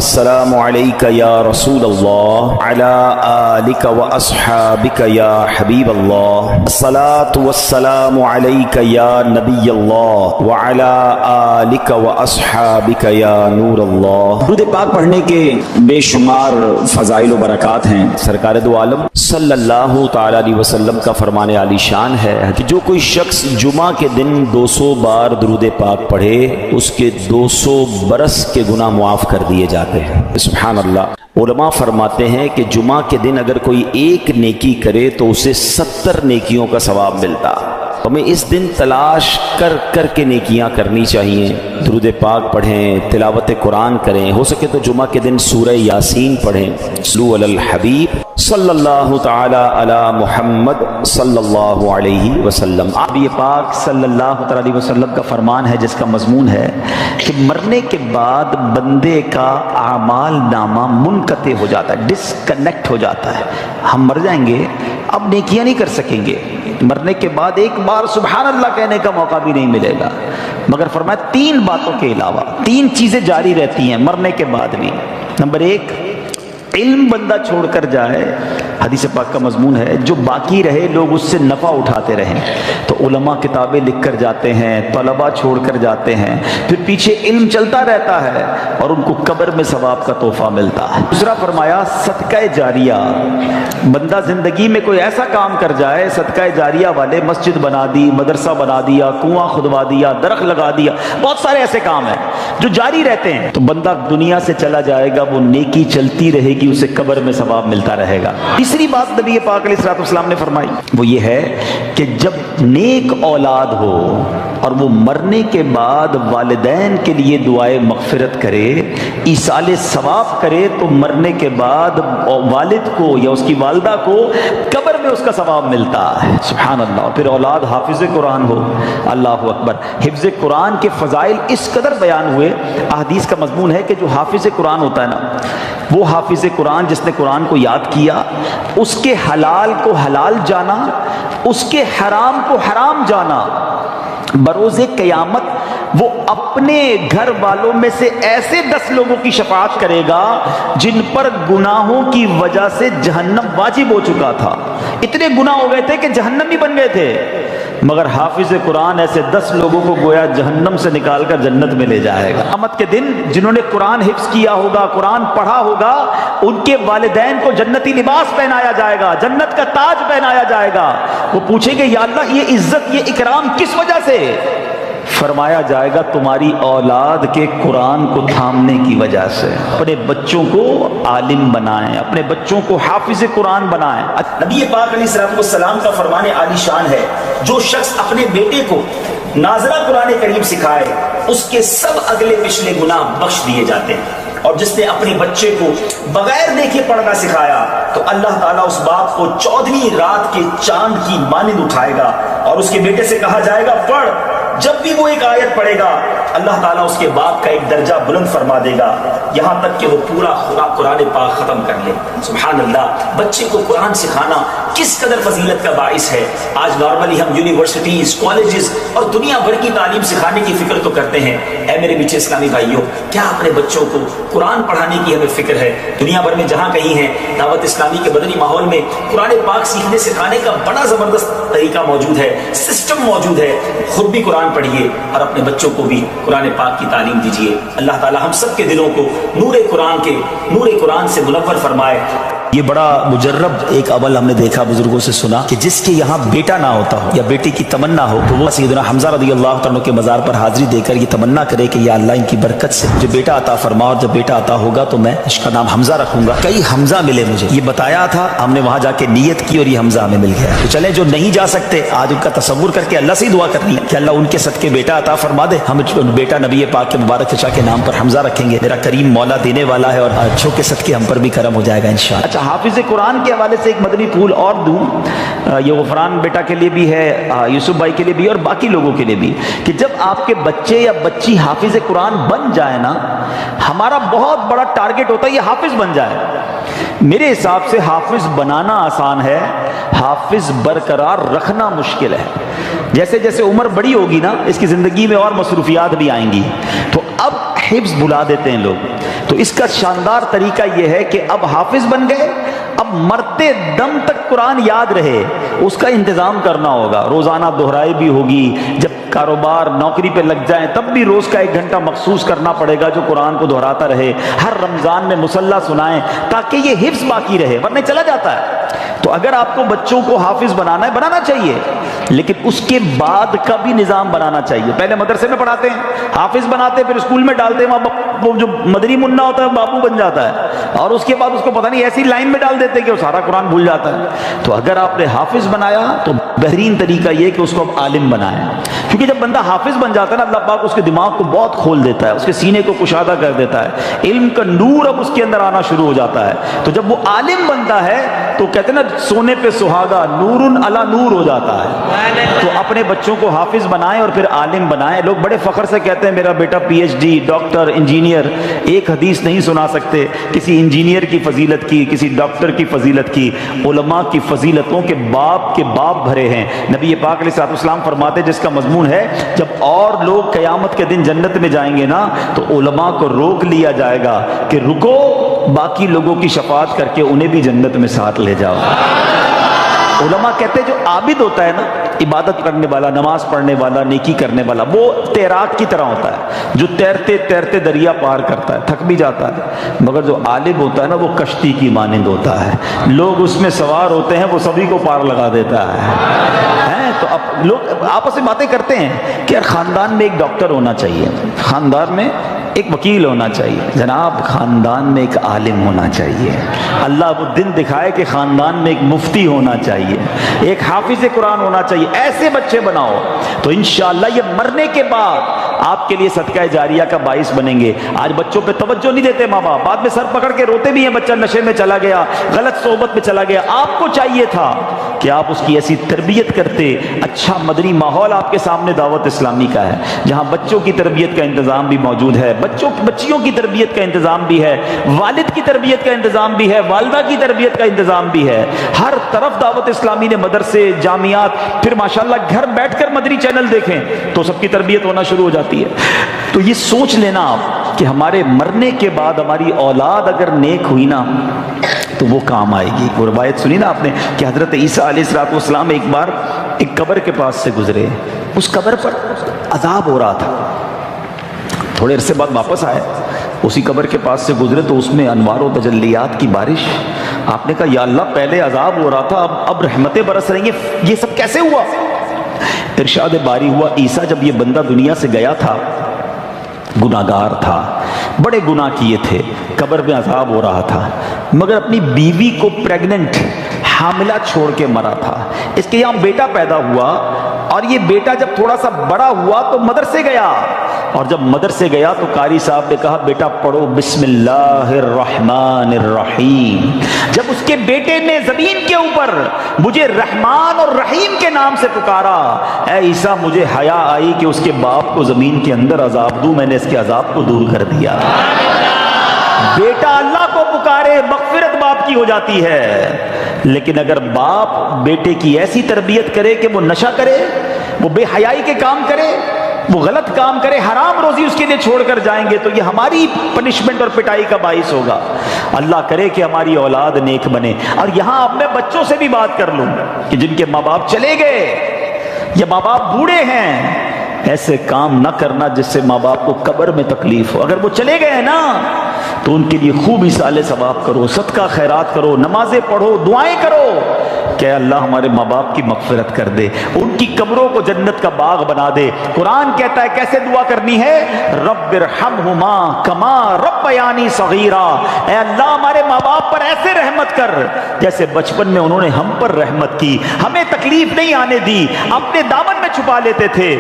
والسلام علیک یا رسول اللہ علی آلک و اصحابک یا حبیب اللہ، الصلاۃ والسلام علیک یا نبی اللہ وعلی آلک و اصحابک یا نور اللہ۔ درود پاک پڑھنے کے بے شمار فضائل و برکات ہیں۔ سرکار دو عالم صلی اللہ تعالی علیہ وسلم کا فرمان عالی شان ہے کہ جو کوئی شخص جمعہ کے دن 200 بار درود پاک پڑھے اس کے 200 برس کے گناہ معاف کر دیے جاتے ہیں۔ سبحان اللہ۔ علماء فرماتے ہیں کہ جمعہ کے دن اگر کوئی ایک نیکی کرے تو اسے 70 نیکیوں کا ثواب ملتا۔ ہمیں اس دن تلاش کر کر کے نیکیاں کرنی چاہیے، درود پاک پڑھیں، تلاوت قرآن کریں، ہو سکے تو جمعہ کے دن سورہ یاسین پڑھیں۔ صلو علی الحبیب صلی اللہ تعالی علی محمد صلی اللہ علیہ وسلم۔ نبی پاک صلی اللہ تعالی علیہ وسلم کا فرمان ہے جس کا مضمون ہے کہ مرنے کے بعد بندے کا اعمال نامہ منقطع ہو جاتا ہے، ڈسکنیکٹ ہو جاتا ہے۔ ہم مر جائیں گے، اب نیکیاں نہیں کر سکیں گے، مرنے کے بعد ایک بار سبحان اللہ کہنے کا موقع بھی نہیں ملے گا، مگر فرمایا 3 باتوں کے علاوہ 3 چیزیں جاری رہتی ہیں مرنے کے بعد بھی۔ نمبر 1، علم بندہ چھوڑ کر جائے، حدیث پاک کا مضمون ہے، جو باقی رہے لوگ اس سے نفع اٹھاتے رہیں۔ تو علماء کتابیں لکھ کر جاتے ہیں، طلباء چھوڑ کر جاتے ہیں، پھر پیچھے علم چلتا رہتا ہے اور ان کو قبر میں ثواب کا تحفہ ملتا ہے۔ دوسرا فرمایا صدقہ جاریہ، بندہ زندگی میں کوئی ایسا کام کر جائے، صدقہ جاریہ والے، مسجد بنا دی، مدرسہ بنا دیا، کنواں کھدوا دیا، درخت لگا دیا، بہت سارے ایسے کام ہیں جو جاری رہتے ہیں، تو بندہ دنیا سے چلا جائے گا، وہ نیکی چلتی رہے گی، اسے قبر میں ثواب ملتا رہے گا۔ تیسری بات نبی پاک علیہ الصلوۃ والسلام نے فرمائی وہ یہ ہے کہ جب نیک اولاد ہو اور وہ مرنے کے بعد والدین کے لیے دعائے مغفرت کرے، ایصال ثواب کرے، تو مرنے کے بعد والد کو یا اس کی والدہ کو قبر میں اس کا ثواب ملتا ہے۔ سبحان اللہ۔ اور پھر اولاد حافظ قرآن ہو، اللہ اکبر۔ حفظ قرآن کے فضائل اس قدر بیان ہوئے، احادیث کا مضمون ہے کہ جو حافظ قرآن ہوتا ہے نا، وہ حافظ قرآن جس نے قرآن کو یاد کیا، اس کے حلال کو حلال جانا، اس کے حرام کو حرام جانا، بروز قیامت وہ اپنے گھر والوں میں سے ایسے 10 لوگوں کی شفاعت کرے گا جن پر گناہوں کی وجہ سے جہنم واجب ہو چکا تھا۔ اتنے گناہ ہو گئے تھے کہ جہنمی بن گئے تھے، مگر حافظ قرآن ایسے 10 لوگوں کو گویا جہنم سے نکال کر جنت میں لے جائے گا۔ قیامت کے دن جنہوں نے قرآن حفظ کیا ہوگا، قرآن پڑھا ہوگا، ان کے والدین کو جنتی لباس پہنایا جائے گا، جنت کا تاج پہنایا جائے گا۔ وہ پوچھیں گے یا اللہ یہ عزت، یہ اکرام کس وجہ سے؟ فرمایا جائے گا تمہاری اولاد کے قرآن کو تھامنے کی وجہ سے۔ اپنے بچوں کو عالم بنائیں، اپنے بچوں کو حافظ قرآن بنائیں۔ نبی پاک علیہ السلام کا فرمان عالی شان ہے، جو شخص اپنے بیٹے کو ناظرہ قرآن کریم سکھائے اس کے سب اگلے پچھلے گناہ بخش دیے جاتے ہیں، اور جس نے اپنے بچے کو بغیر دیکھے پڑھنا سکھایا تو اللہ تعالیٰ اس باپ کو 14ویں رات کے چاند کی مانند اٹھائے گا اور اس کے بیٹے سے کہا جائے گا پڑھ۔ جب بھی وہ ایک آیت پڑھے گا اللہ تعالیٰ اس کے باپ کا ایک درجہ بلند فرما دے گا، یہاں تک کہ وہ پورا قرآن پاک ختم کر لے۔ سبحان اللہ۔ بچے کو قرآن سکھانا کس قدر فضیلت کا باعث ہے۔ آج نارملی ہم یونیورسٹیز، کالجز اور دنیا بھر کی تعلیم سکھانے کی فکر تو کرتے ہیں، اے میرے میٹھے اسلامی بھائیوں، کیا اپنے بچوں کو قرآن پڑھانے کی ہمیں فکر ہے؟ دنیا بھر میں جہاں کہیں ہیں، دعوت اسلامی کے مدنی ماحول میں قرآن پاک سیکھنے سکھانے کا بڑا زبردست طریقہ موجود ہے، سسٹم موجود ہے۔ خود بھی قرآن پڑھیے اور اپنے بچوں کو بھی قرآن پاک کی تعلیم دیجیے۔ اللہ تعالی ہم سب کے دلوں کو نور قرآن سے منور فرمائے۔ یہ بڑا مجرب ایک عمل ہم نے دیکھا، بزرگوں سے سنا کہ جس کے یہاں بیٹا نہ ہوتا ہو یا بیٹی کی تمنا ہو تو وہ سیدنا حمزہ رضی اللہ عنہ کے مزار پر حاضری دے کر یہ تمنا کرے کہ یا اللہ ان کی برکت سے مجھے بیٹا عطا فرما، اور جب بیٹا عطا ہوگا تو میں اس کا نام حمزہ رکھوں گا۔ کئی حمزہ ملے مجھے، یہ بتایا تھا، ہم نے وہاں جا کے نیت کی اور یہ حمزہ ہمیں مل گیا۔ تو چلیں جو نہیں جا سکتے آج ان کا تصور کر کے اللہ سے دعا کرنی ہے کہ اللہ ان کے صدقے بیٹا عطا فرما دے، ہم بیٹا نبی پاک کے مبارک چچا کے نام پر حمزہ رکھیں گے۔ میرا کریم مولا دینے والا ہے اور اچھوں کے صدقے ہم پر بھی کرم ہو جائے گا انشاءاللہ۔ اچھا، حافظ قرآن کے حوالے سے ایک مدنی پھول اور دوں، یہ غفران بیٹا کے لیے بھی ہے، یوسف بھائی کے لیے بھی اور باقی لوگوں کے لیے بھی، کہ جب آپ کے بچے یا بچی حافظ قرآن بن جائے نا، ہمارا بہت بڑا ٹارگٹ ہوتا ہے یہ حافظ بن جائے۔ میرے حساب سے حافظ بنانا آسان ہے، حافظ برقرار رکھنا مشکل ہے۔ جیسے جیسے عمر بڑی ہوگی نا، اس کی زندگی میں اور مصروفیات بھی آئیں گی، تو اب حفظ بھلا دیتے ہیں لوگ، تو اس کا شاندار طریقہ یہ ہے کہ اب حافظ بن گئے، اب مرتے دم تک قرآن یاد رہے اس کا انتظام کرنا ہوگا، روزانہ دہرائی بھی ہوگی، جب کاروبار نوکری پہ لگ جائیں تب بھی روز کا 1 گھنٹہ مخصوص کرنا پڑے گا جو قرآن کو دہراتا رہے، ہر رمضان میں مصلی سنائیں تاکہ یہ حفظ باقی رہے، ورنہ چلا جاتا ہے۔ تو اگر آپ کو بچوں کو حافظ بنانا ہے بنانا چاہیے، لیکن اس کے بعد کا بھی نظام بنانا چاہیے۔ پہلے مدرسے میں پڑھاتے ہیں، حافظ بناتے ہیں، پھر اسکول میں ڈالتے ہیں، وہ جو مدری منا ہوتا ہے بابو بن جاتا ہے، اور اس کے بعد اس کو پتہ نہیں ایسی لائن میں ڈال دیتے ہیں کہ وہ سارا قرآن بھول جاتا ہے۔ تو اگر آپ نے حافظ بنایا تو بہترین طریقہ یہ کہ اس کو اب عالم بنائیں، کیونکہ جب بندہ حافظ بن جاتا ہے نا اللہ پاک اس کے دماغ کو بہت کھول دیتا ہے، اس کے سینے کو کشادہ کر دیتا ہے، علم کا نور اب اس کے اندر آنا شروع ہو جاتا ہے۔ تو جب وہ عالم بنتا ہے تو کہتے ہیں نا سونے پہ سہاگا، نور علی نور ہو جاتا ہے۔ تو اپنے بچوں کو حافظ بنائیں اور پھر عالم بنائیں۔ لوگ بڑے فخر سے کہتے ہیں میرا بیٹا P H D, doctor, engineer, ایک حدیث نہیں سنا سکتے کسی انجینئر کی فضیلت کی، کسی ڈاکٹر کی فضیلت کی۔ علماء کی فضیلتوں کے باب بھرے ہیں۔ نبی پاک علیہ الصلوۃ والسلام فرماتے جس کا مضمون ہے جب اور لوگ قیامت کے دن جنت میں جائیں گے نا تو علماء کو روک لیا جائے گا کہ رکو، باقی لوگوں کی شفاعت کر کے انہیں بھی جنت میں ساتھ لے جاؤ۔ علماء کہتے ہیں جو عابد ہوتا ہے نا، عبادت کرنے والا، نماز پڑھنے والا، نیکی کرنے والا، وہ تیراک کی طرح ہوتا ہے جو تیرتے تیرتے دریا پار کرتا ہے، تھک بھی جاتا ہے، مگر جو عالم ہوتا ہے نا وہ کشتی کی مانند ہوتا ہے، لوگ اس میں سوار ہوتے ہیں، وہ سبھی کو پار لگا دیتا ہے۔ تو اب لوگ آپس میں باتیں کرتے ہیں کہ یار خاندان میں ایک ڈاکٹر ہونا چاہیے، خاندان میں ایک وکیل ہونا چاہیے، جناب خاندان میں ایک عالم ہونا چاہیے، اللہ وہ دن دکھائے کہ خاندان میں ایک مفتی ہونا چاہیے، ایک حافظ قرآن ہونا چاہیے۔ ایسے بچے بناؤ تو انشاءاللہ یہ مرنے کے بعد آپ کے لیے صدقہ جاریہ کا باعث بنیں گے۔ آج بچوں پہ توجہ نہیں دیتے ماں باپ، بعد میں سر پکڑ کے روتے بھی ہیں بچہ نشے میں چلا گیا، غلط صحبت میں چلا گیا۔ آپ کو چاہیے تھا کہ آپ اس کی ایسی تربیت کرتے، اچھا مدنی ماحول آپ کے سامنے دعوت اسلامی کا ہے جہاں بچوں کی تربیت کا انتظام بھی موجود ہے، بچیوں کی تربیت کا انتظام بھی ہے، والد کی تربیت کا انتظام بھی ہے، والدہ کی تربیت کا انتظام بھی ہے۔ ہر طرف دعوت اسلامی نے مدرسے، جامعات، پھر ماشاءاللہ گھر بیٹھ کر مدنی چینل دیکھیں تو سب کی تربیت ہونا شروع ہو جاتی ہے۔ تو یہ سوچ لینا آپ کہ ہمارے مرنے کے بعد ہماری اولاد اگر نیک ہوئی نا تو وہ کام آئے گی۔ وہ روایت سنی نا آپ نے کہ حضرت عیسیٰ علیہ السلام ایک بار ایک قبر کے پاس سے گزرے، اس قبر پر عذاب ہو رہا تھا، تھوڑے عرصے بعد واپس آئے، اسی قبر کے پاس سے گزرے تو اس میں انوار و تجلیات کی بارش۔ آپ نے کہا یا اللہ پہلے عذاب ہو رہا تھا اب رحمتیں برس رہی ہیں، یہ سب کیسے ہوا؟ ارشاد باری ہوا عیسیٰ جب یہ بندہ دنیا سے گیا تھا گناہگار تھا، بڑے گناہ کیے تھے، قبر میں عذاب ہو رہا تھا، مگر اپنی بیوی کو پریگننٹ حاملہ چھوڑ کے مرا تھا۔ اس کے یہاں بیٹا پیدا ہوا اور یہ بیٹا جب تھوڑا سا بڑا ہوا تو مدرسے گیا، اور جب مدرسے گیا تو قاری صاحب نے کہا بیٹا پڑھو بسم اللہ الرحمن الرحیم۔ جب اس کے بیٹے نے زمین کے اوپر مجھے رحمان اور رحیم کے نام سے پکارا، اے عیسیٰ مجھے حیا آئی کہ اس کے باپ کو زمین کے اندر عذاب دوں، میں نے اس کے عذاب کو دور کر دیا۔ بیٹا اللہ کو پکارے مغفرت باپ کی ہو جاتی ہے، لیکن اگر باپ بیٹے کی ایسی تربیت کرے کہ وہ نشہ کرے، وہ بے حیائی کے کام کرے، وہ غلط کام کرے، حرام روزی اس کے لیے چھوڑ کر جائیں گے تو یہ ہماری پنشمنٹ اور پٹائی کا باعث ہوگا۔ اللہ کرے کہ ہماری اولاد نیک بنے۔ اور یہاں اب میں بچوں سے بھی بات کر لوں کہ جن کے ماں باپ چلے گئے یا ماں باپ بوڑھے ہیں، ایسے کام نہ کرنا جس سے ماں باپ کو قبر میں تکلیف ہو۔ اگر وہ چلے گئے ہیں نا تو ان کے لیے خوب ایصال ثواب کرو، صدقہ خیرات کرو، نمازیں پڑھو، دعائیں کرو کہ اللہ ہمارے ماں باپ کی مغفرت کر دے، ان کی قبروں کو جنت کا باغ بنا دے۔ قرآن کہتا ہے کیسے دعا کرنی ہے، رب ارحمہما کما ربیانی صغیرا، اے اللہ ہمارے ماں باپ پر ایسے رحمت کر جیسے بچپن میں انہوں نے ہم پر رحمت کی، ہمیں تکلیف نہیں آنے دی، اپنے دامن میں چھپا لیتے تھے۔